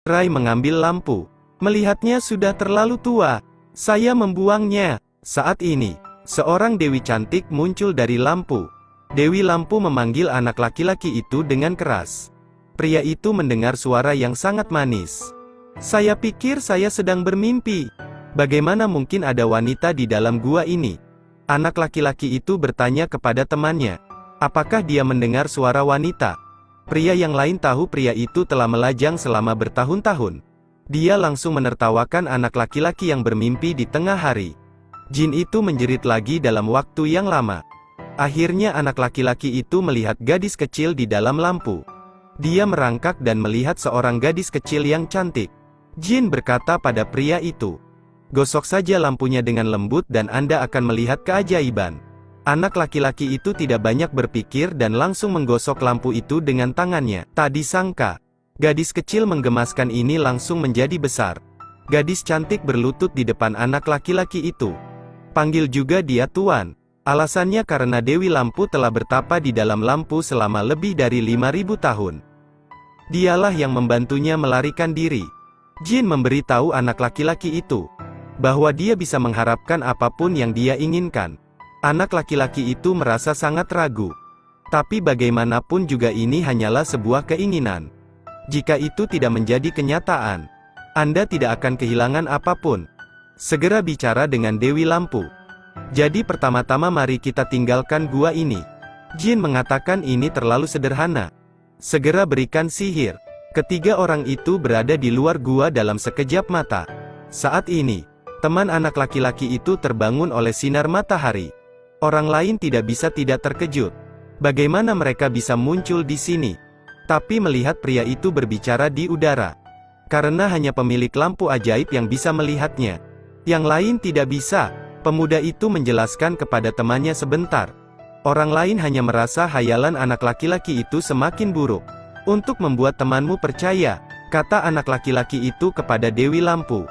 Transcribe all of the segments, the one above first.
Rai mengambil lampu. Melihatnya sudah terlalu tua. Saya membuangnya. Saat ini, seorang dewi cantik muncul dari lampu. Dewi lampu memanggil anak laki-laki itu dengan keras. Pria itu mendengar suara yang sangat manis. Saya pikir saya sedang bermimpi. Bagaimana mungkin ada wanita di dalam gua ini? Anak laki-laki itu bertanya kepada temannya. Apakah dia mendengar suara wanita? Pria yang lain tahu pria itu telah melajang selama bertahun-tahun. Dia langsung menertawakan anak laki-laki yang bermimpi di tengah hari. Jin itu menjerit lagi dalam waktu yang lama. Akhirnya anak laki-laki itu melihat gadis kecil di dalam lampu. Dia merangkak dan melihat seorang gadis kecil yang cantik. Jin berkata pada pria itu, "Gosok saja lampunya dengan lembut dan Anda akan melihat keajaiban." Anak laki-laki itu tidak banyak berpikir dan langsung menggosok lampu itu dengan tangannya. Tak disangka, gadis kecil menggemaskan ini langsung menjadi besar. Gadis cantik berlutut di depan anak laki-laki itu. Panggil juga dia Tuan. Alasannya karena Dewi Lampu telah bertapa di dalam lampu selama lebih dari 5.000 tahun. Dialah yang membantunya melarikan diri. Jin memberitahu anak laki-laki itu bahwa dia bisa mengharapkan apapun yang dia inginkan. Anak laki-laki itu merasa sangat ragu. Tapi bagaimanapun juga ini hanyalah sebuah keinginan. Jika itu tidak menjadi kenyataan, Anda tidak akan kehilangan apapun. Segera bicara dengan Dewi Lampu. Jadi pertama-tama mari kita tinggalkan gua ini. Jin mengatakan ini terlalu sederhana. Segera berikan sihir. Ketiga orang itu berada di luar gua dalam sekejap mata. Saat ini, teman anak laki-laki itu terbangun oleh sinar matahari. Orang lain tidak bisa tidak terkejut. Bagaimana mereka bisa muncul di sini? Tapi melihat pria itu berbicara di udara. Karena hanya pemilik lampu ajaib yang bisa melihatnya. Yang lain tidak bisa. Pemuda itu menjelaskan kepada temannya sebentar. Orang lain hanya merasa hayalan anak laki-laki itu semakin buruk. Untuk membuat temanmu percaya, kata anak laki-laki itu kepada Dewi Lampu.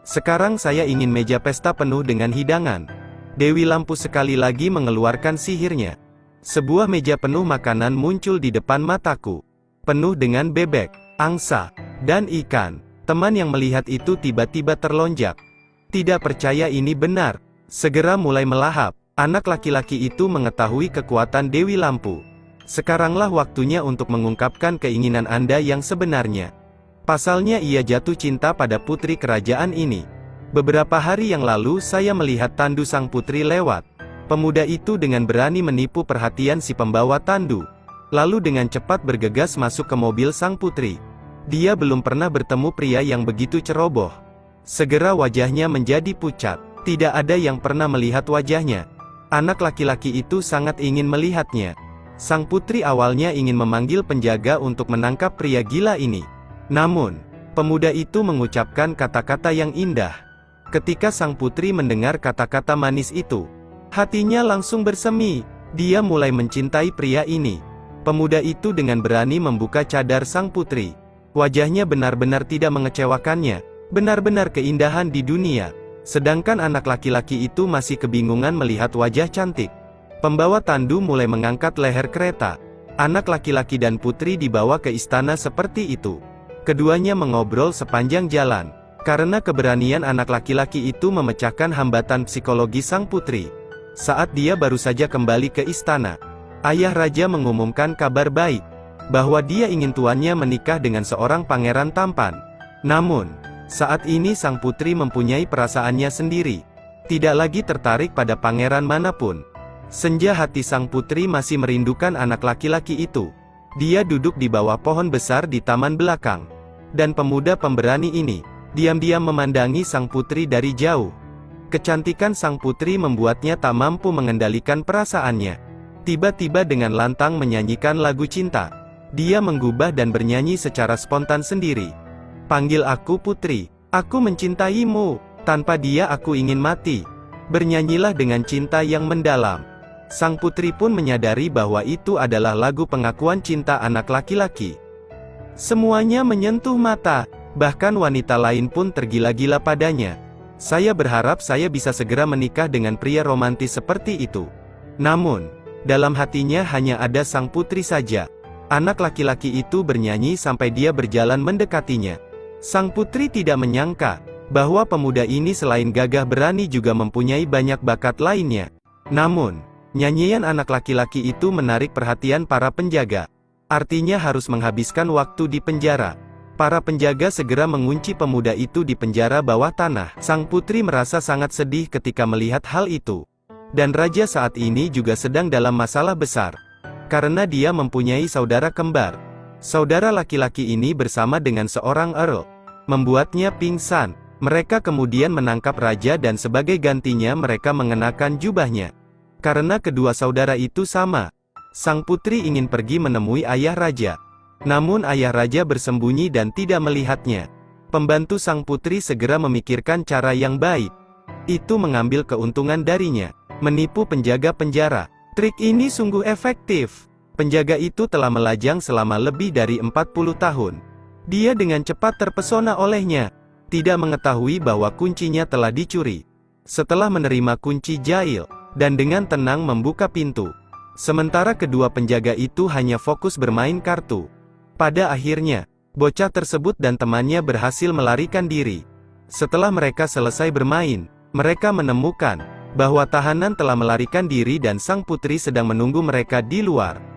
Sekarang saya ingin meja pesta penuh dengan hidangan. Dewi Lampu sekali lagi mengeluarkan sihirnya. Sebuah meja penuh makanan muncul di depan mataku. Penuh dengan bebek, angsa, dan ikan. Teman yang melihat itu tiba-tiba terlonjak. Tidak percaya ini benar. Segera mulai melahap. Anak laki-laki itu mengetahui kekuatan Dewi Lampu. Sekaranglah waktunya untuk mengungkapkan keinginan Anda yang sebenarnya. Pasalnya ia jatuh cinta pada putri kerajaan ini. Beberapa hari yang lalu saya melihat tandu sang putri lewat. Pemuda itu dengan berani menipu perhatian si pembawa tandu. Lalu dengan cepat bergegas masuk ke mobil sang putri. Dia belum pernah bertemu pria yang begitu ceroboh. Segera wajahnya menjadi pucat. Tidak ada yang pernah melihat wajahnya. Anak laki-laki itu sangat ingin melihatnya. Sang putri awalnya ingin memanggil penjaga untuk menangkap pria gila ini. Namun, pemuda itu mengucapkan kata-kata yang indah. Ketika sang putri mendengar kata-kata manis itu, hatinya langsung bersemi. Dia mulai mencintai pria ini. Pemuda itu dengan berani membuka cadar sang putri. Wajahnya benar-benar tidak mengecewakannya. Benar-benar keindahan di dunia. Sedangkan anak laki-laki itu masih kebingungan melihat wajah cantik. Pembawa tandu mulai mengangkat leher kereta. Anak laki-laki dan putri dibawa ke istana seperti itu. Keduanya mengobrol sepanjang jalan. Karena keberanian anak laki-laki itu memecahkan hambatan psikologi sang putri. Saat dia baru saja kembali ke istana, ayah raja mengumumkan kabar baik, bahwa dia ingin tuannya menikah dengan seorang pangeran tampan. Namun, saat ini sang putri mempunyai perasaannya sendiri. Tidak lagi tertarik pada pangeran manapun. Senja hati sang putri masih merindukan anak laki-laki itu. Dia duduk di bawah pohon besar di taman belakang. Dan pemuda pemberani ini diam-diam memandangi sang putri dari jauh. Kecantikan sang putri membuatnya tak mampu mengendalikan perasaannya. Tiba-tiba dengan lantang menyanyikan lagu cinta. Dia menggubah dan bernyanyi secara spontan sendiri. Panggil aku putri, aku mencintaimu, tanpa dia aku ingin mati. Bernyanyilah dengan cinta yang mendalam. Sang putri pun menyadari bahwa itu adalah lagu pengakuan cinta anak laki-laki. Semuanya menyentuh mata. Bahkan wanita lain pun tergila-gila padanya. Saya berharap saya bisa segera menikah dengan pria romantis seperti itu. Namun, dalam hatinya hanya ada sang putri saja. Anak laki-laki itu bernyanyi sampai dia berjalan mendekatinya. Sang putri tidak menyangka bahwa pemuda ini selain gagah berani juga mempunyai banyak bakat lainnya. Namun, nyanyian anak laki-laki itu menarik perhatian para penjaga. Artinya harus menghabiskan waktu di penjara. Para penjaga segera mengunci pemuda itu di penjara bawah tanah. Sang putri merasa sangat sedih ketika melihat hal itu. Dan raja saat ini juga sedang dalam masalah besar. Karena dia mempunyai saudara kembar. Saudara laki-laki ini bersama dengan seorang earl membuatnya pingsan. Mereka kemudian menangkap raja dan sebagai gantinya mereka mengenakan jubahnya. Karena kedua saudara itu sama, sang putri ingin pergi menemui ayah raja. Namun ayah raja bersembunyi dan tidak melihatnya. Pembantu sang putri segera memikirkan cara yang baik. Itu mengambil keuntungan darinya, menipu penjaga penjara. Trik ini sungguh efektif. Penjaga itu telah melajang selama lebih dari 40 tahun. Dia dengan cepat terpesona olehnya, tidak mengetahui bahwa kuncinya telah dicuri. Setelah menerima kunci jail, dan dengan tenang membuka pintu. Sementara kedua penjaga itu hanya fokus bermain kartu. Pada akhirnya, bocah tersebut dan temannya berhasil melarikan diri. Setelah mereka selesai bermain, mereka menemukan bahwa tahanan telah melarikan diri dan sang putri sedang menunggu mereka di luar.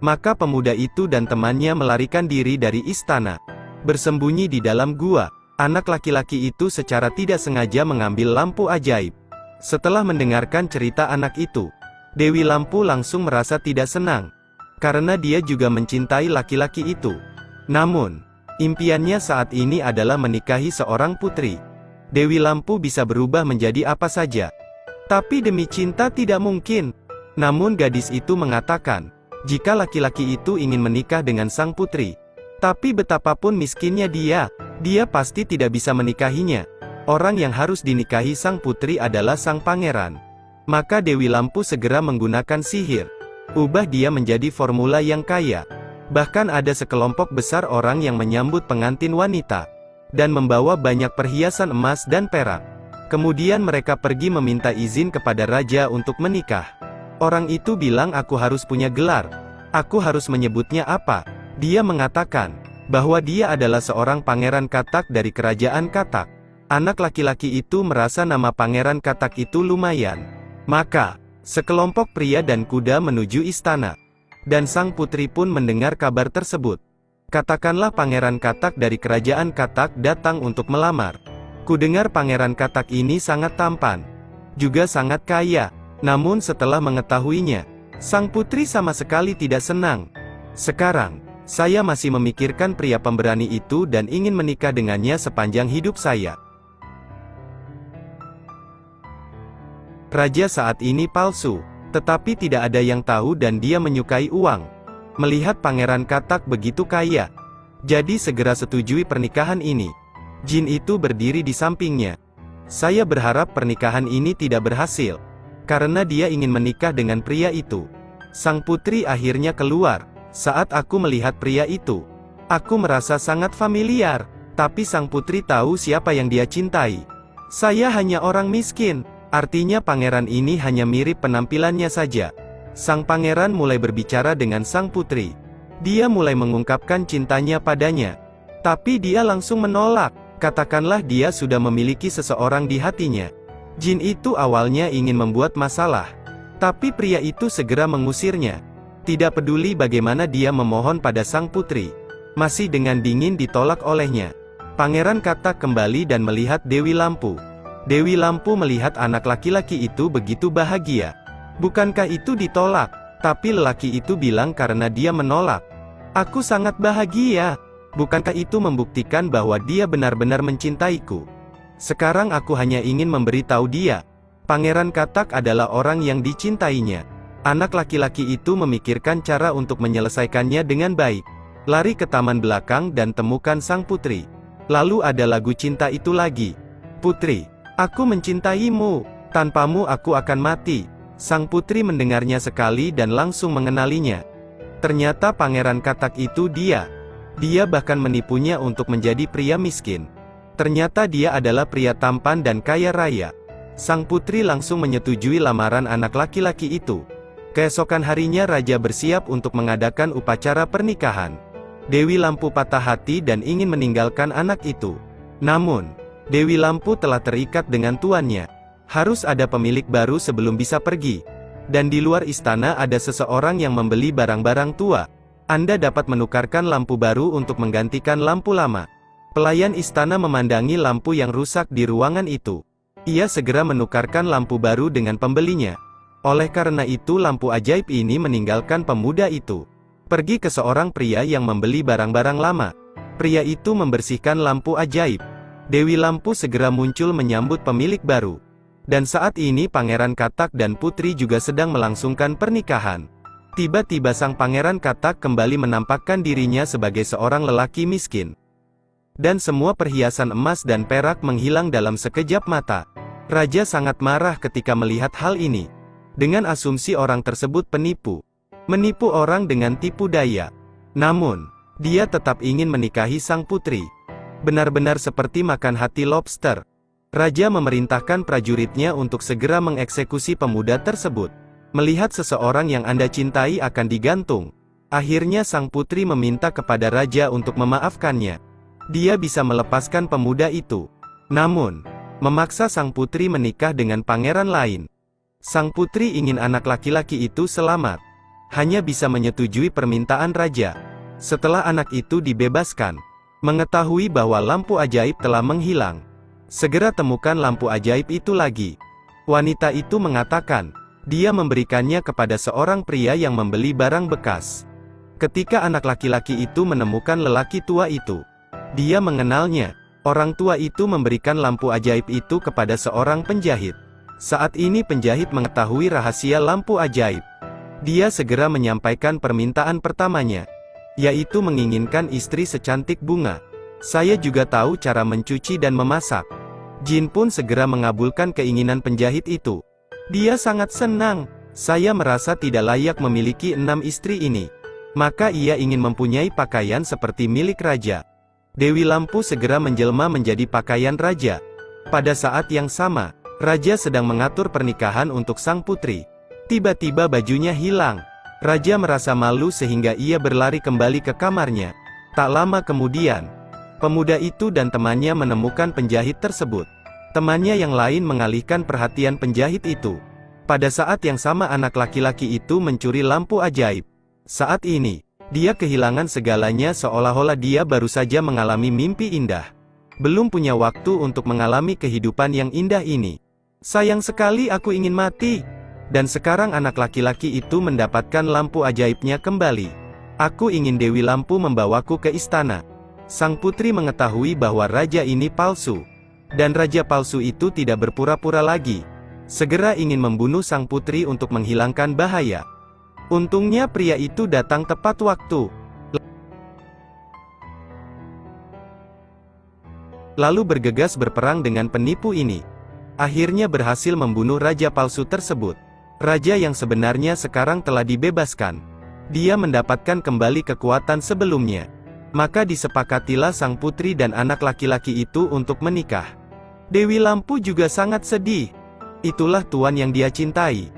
Maka pemuda itu dan temannya melarikan diri dari istana. Bersembunyi di dalam gua, anak laki-laki itu secara tidak sengaja mengambil lampu ajaib. Setelah mendengarkan cerita anak itu, Dewi Lampu langsung merasa tidak senang. Karena dia juga mencintai laki-laki itu. Namun, impiannya saat ini adalah menikahi seorang putri. Dewi Lampu bisa berubah menjadi apa saja. Tapi demi cinta tidak mungkin. Namun gadis itu mengatakan, jika laki-laki itu ingin menikah dengan sang putri, tapi betapapun miskinnya dia pasti tidak bisa menikahinya. Orang yang harus dinikahi sang putri adalah sang pangeran. Maka Dewi Lampu segera menggunakan sihir. Ubah dia menjadi formula yang kaya. Bahkan ada sekelompok besar orang yang menyambut pengantin wanita. Dan membawa banyak perhiasan emas dan perak. Kemudian mereka pergi meminta izin kepada raja untuk menikah. Orang itu bilang aku harus punya gelar. Aku harus menyebutnya apa? Dia mengatakan bahwa dia adalah seorang pangeran katak dari kerajaan Katak. Anak laki-laki itu merasa nama pangeran Katak itu lumayan. Maka, sekelompok pria dan kuda menuju istana. Dan sang putri pun mendengar kabar tersebut. Katakanlah pangeran Katak dari kerajaan Katak datang untuk melamar. Kudengar pangeran Katak ini sangat tampan. Juga sangat kaya. Namun setelah mengetahuinya, sang putri sama sekali tidak senang. Sekarang, saya masih memikirkan pria pemberani itu dan ingin menikah dengannya sepanjang hidup saya. Raja saat ini palsu, tetapi tidak ada yang tahu dan dia menyukai uang. Melihat pangeran Katak begitu kaya, jadi segera setujui pernikahan ini. Jin itu berdiri di sampingnya. Saya berharap pernikahan ini tidak berhasil. Karena dia ingin menikah dengan pria itu. Sang putri akhirnya keluar. Saat aku melihat pria itu, aku merasa sangat familiar. Tapi sang putri tahu siapa yang dia cintai. Saya hanya orang miskin. Artinya pangeran ini hanya mirip penampilannya saja. Sang pangeran mulai berbicara dengan sang putri. Dia mulai mengungkapkan cintanya padanya. Tapi dia langsung menolak. Katakanlah dia sudah memiliki seseorang di hatinya. Jin itu awalnya ingin membuat masalah. Tapi pria itu segera mengusirnya. Tidak peduli bagaimana dia memohon pada sang putri. Masih dengan dingin ditolak olehnya. Pangeran Katak kembali dan melihat Dewi Lampu. Dewi Lampu melihat anak laki-laki itu begitu bahagia. Bukankah itu ditolak? Tapi lelaki itu bilang karena dia menolak. Aku sangat bahagia. Bukankah itu membuktikan bahwa dia benar-benar mencintaiku? Sekarang aku hanya ingin memberitahu dia. Pangeran Katak adalah orang yang dicintainya. Anak laki-laki itu memikirkan cara untuk menyelesaikannya dengan baik. Lari ke taman belakang dan temukan sang putri. Lalu ada lagu cinta itu lagi. Putri, aku mencintaimu. Tanpamu aku akan mati. Sang putri mendengarnya sekali dan langsung mengenalinya. Ternyata Pangeran Katak itu dia. Dia bahkan menipunya untuk menjadi pria miskin. Ternyata dia adalah pria tampan dan kaya raya. Sang putri langsung menyetujui lamaran anak laki-laki itu. Keesokan harinya raja bersiap untuk mengadakan upacara pernikahan. Dewi Lampu patah hati dan ingin meninggalkan anak itu. Namun, Dewi Lampu telah terikat dengan tuannya. Harus ada pemilik baru sebelum bisa pergi. Dan di luar istana ada seseorang yang membeli barang-barang tua. Anda dapat menukarkan lampu baru untuk menggantikan lampu lama. Pelayan istana memandangi lampu yang rusak di ruangan itu. Ia segera menukarkan lampu baru dengan pembelinya. Oleh karena itu lampu ajaib ini meninggalkan pemuda itu. Pergi ke seorang pria yang membeli barang-barang lama. Pria itu membersihkan lampu ajaib. Dewi Lampu segera muncul menyambut pemilik baru. Dan saat ini Pangeran Katak dan Putri juga sedang melangsungkan pernikahan. Tiba-tiba sang Pangeran Katak kembali menampakkan dirinya sebagai seorang lelaki miskin. Dan semua perhiasan emas dan perak menghilang dalam sekejap mata. Raja sangat marah ketika melihat hal ini. Dengan asumsi orang tersebut penipu. Menipu orang dengan tipu daya. Namun, dia tetap ingin menikahi sang putri. Benar-benar seperti makan hati lobster. Raja memerintahkan prajuritnya untuk segera mengeksekusi pemuda tersebut. Melihat seseorang yang Anda cintai akan digantung. Akhirnya sang putri meminta kepada raja untuk memaafkannya. Dia bisa melepaskan pemuda itu. Namun, memaksa sang putri menikah dengan pangeran lain. Sang putri ingin anak laki-laki itu selamat. Hanya bisa menyetujui permintaan raja. Setelah anak itu dibebaskan, mengetahui bahwa lampu ajaib telah menghilang. Segera temukan lampu ajaib itu lagi. Wanita itu mengatakan, dia memberikannya kepada seorang pria yang membeli barang bekas. Ketika anak laki-laki itu menemukan lelaki tua itu, dia mengenalnya. Orang tua itu memberikan lampu ajaib itu kepada seorang penjahit. Saat ini penjahit mengetahui rahasia lampu ajaib. Dia segera menyampaikan permintaan pertamanya, yaitu menginginkan istri secantik bunga. Saya juga tahu cara mencuci dan memasak. Jin pun segera mengabulkan keinginan penjahit itu. Dia sangat senang. Saya merasa tidak layak memiliki 6 istri ini. Maka ia ingin mempunyai pakaian seperti milik raja. Dewi Lampu segera menjelma menjadi pakaian raja. Pada saat yang sama, raja sedang mengatur pernikahan untuk sang putri. Tiba-tiba bajunya hilang. Raja merasa malu sehingga ia berlari kembali ke kamarnya. Tak lama kemudian, pemuda itu dan temannya menemukan penjahit tersebut. Temannya yang lain mengalihkan perhatian penjahit itu. Pada saat yang sama anak laki-laki itu mencuri lampu ajaib. Saat ini, dia kehilangan segalanya seolah-olah dia baru saja mengalami mimpi indah. Belum punya waktu untuk mengalami kehidupan yang indah ini. Sayang sekali aku ingin mati. Dan sekarang anak laki-laki itu mendapatkan lampu ajaibnya kembali. Aku ingin Dewi Lampu membawaku ke istana. Sang putri mengetahui bahwa raja ini palsu. Dan raja palsu itu tidak berpura-pura lagi. Segera ingin membunuh sang putri untuk menghilangkan bahaya. Untungnya pria itu datang tepat waktu. Lalu bergegas berperang dengan penipu ini. Akhirnya berhasil membunuh raja palsu tersebut. Raja yang sebenarnya sekarang telah dibebaskan. Dia mendapatkan kembali kekuatan sebelumnya. Maka disepakatilah sang putri dan anak laki-laki itu untuk menikah. Dewi Lampu juga sangat sedih. Itulah tuan yang dia cintai.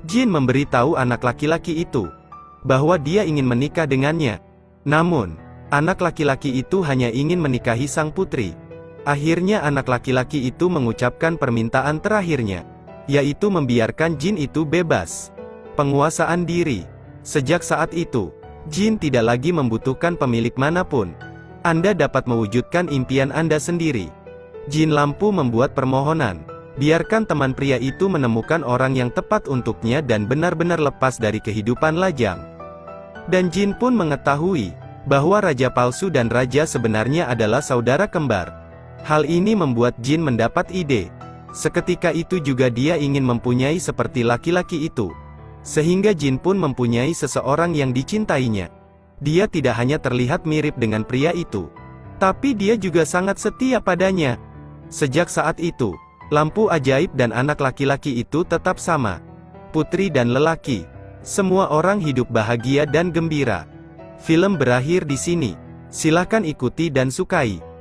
Jin memberitahu anak laki-laki itu bahwa dia ingin menikah dengannya. Namun, anak laki-laki itu hanya ingin menikahi sang putri. Akhirnya anak laki-laki itu mengucapkan permintaan terakhirnya, yaitu membiarkan Jin itu bebas. Penguasaan diri. Sejak saat itu, Jin tidak lagi membutuhkan pemilik manapun. Anda dapat mewujudkan impian Anda sendiri. Jin Lampu membuat permohonan. Biarkan teman pria itu menemukan orang yang tepat untuknya dan benar-benar lepas dari kehidupan lajang. Dan Jin pun mengetahui bahwa raja palsu dan raja sebenarnya adalah saudara kembar. Hal ini membuat Jin mendapat ide. Seketika itu juga dia ingin mempunyai seperti laki-laki itu. Sehingga Jin pun mempunyai seseorang yang dicintainya. Dia tidak hanya terlihat mirip dengan pria itu, tapi dia juga sangat setia padanya. Sejak saat itu, lampu ajaib dan anak laki-laki itu tetap sama. Putri dan lelaki. Semua orang hidup bahagia dan gembira. Film berakhir di sini. Silakan ikuti dan sukai.